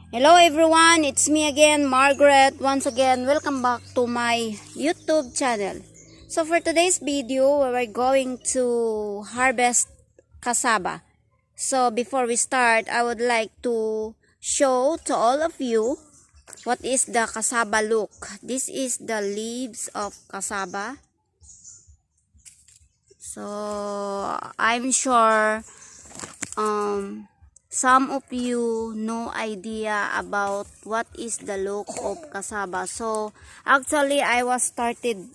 Hello everyone, it's me again, Margaret. Once again, welcome back to my YouTube channel. So for today's video, we're going to harvest cassava. So before we start, I would like to show to all of you what is the cassava look. This is the leaves of cassava. So I'm sure some of you no idea about what is the look of cassava. So actually I was started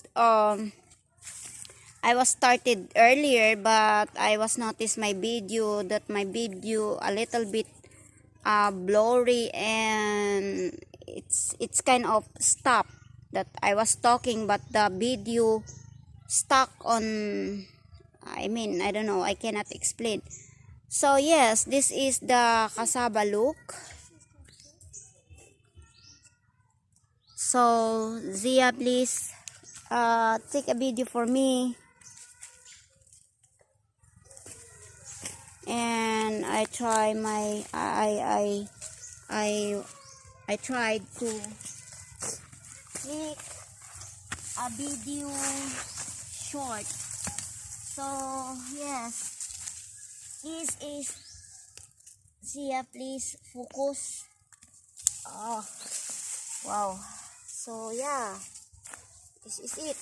earlier, but I was noticed my video a little bit blurry, and it's kind of stop that I was talking, but the video stuck on, I don't know, I cannot explain. So yes, this is the cassava look. So Zia, please take a video for me. And I try my I tried to make a video short. So yes, this is Zia, please focus. Oh wow. So yeah, this is it.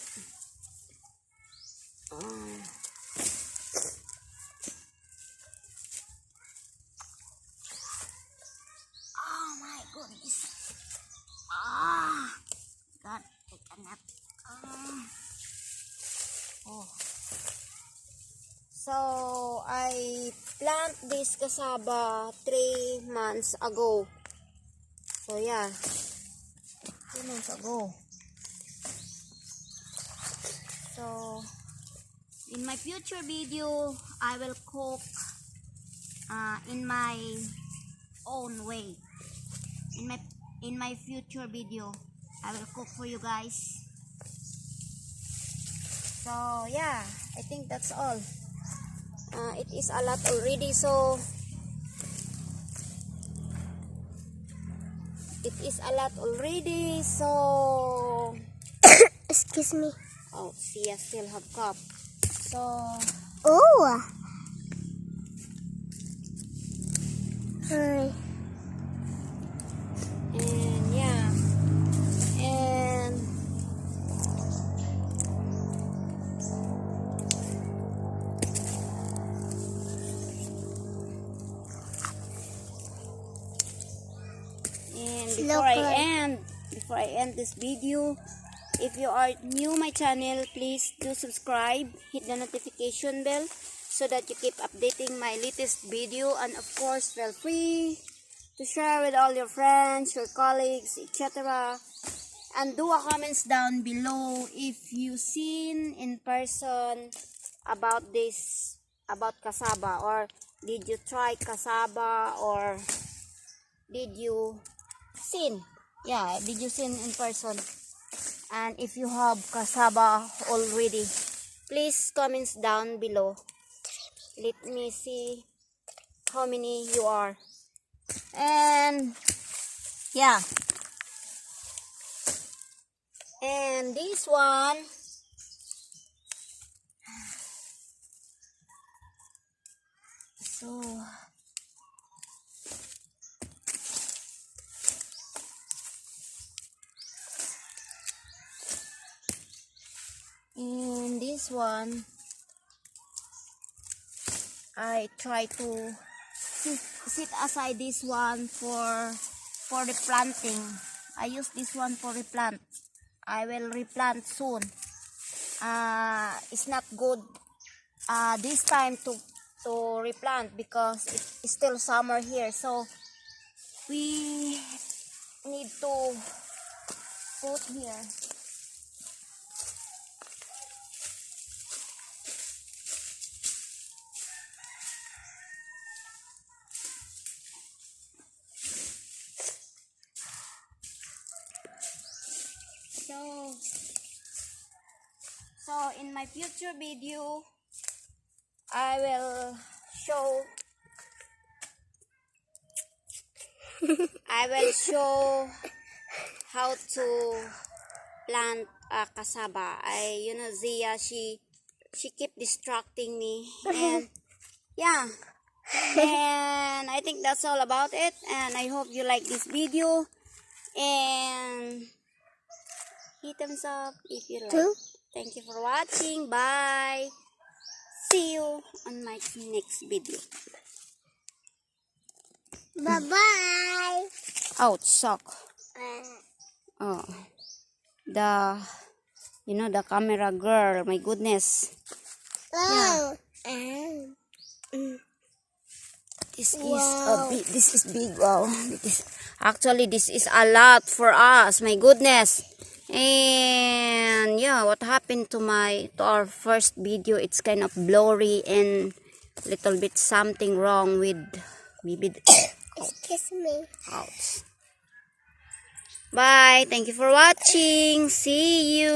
Oh my goodness. God, I cannot. Oh. So I plant this cassava 3 months ago. So yeah, 3 months ago. So in my future video, I will cook in my own way. In my future video, I will cook for you guys. So yeah, I think that's all. It is a lot already, so Excuse me. Oh, see, I still have cup. So Oh. Hi. and yeah, and before I end this video, if you are new my channel, please do subscribe, hit the notification bell so that you keep updating my latest video, and of course feel free to share with all your friends, your colleagues, etc. And do a comments down below if you seen in person about cassava, or did you try cassava, or did you seen in person. And if you have cassava already, please comments down below. Let me see how many you are. And yeah, and this one, so and this one, I try to sit aside this one for replanting. I use this one for replant. I will replant soon. It's not good this time to replant because it's still summer here, so we need to put here. So in my future video, I will show I will show how to plant cassava. Zia, she keep distracting me, and yeah, and I think that's all about it, and I hope you like this video, and hit thumbs up if you like. Thank you for watching. Bye. See you on my next video. Bye-bye. Ouch, suck. Oh, the camera girl, my goodness. Oh. This is big. Wow. This is a lot for us, my goodness. And yeah, what happened to our first video? It's kind of blurry and little bit something wrong with maybe Excuse me. ouch. Bye. Thank you for watching. See you.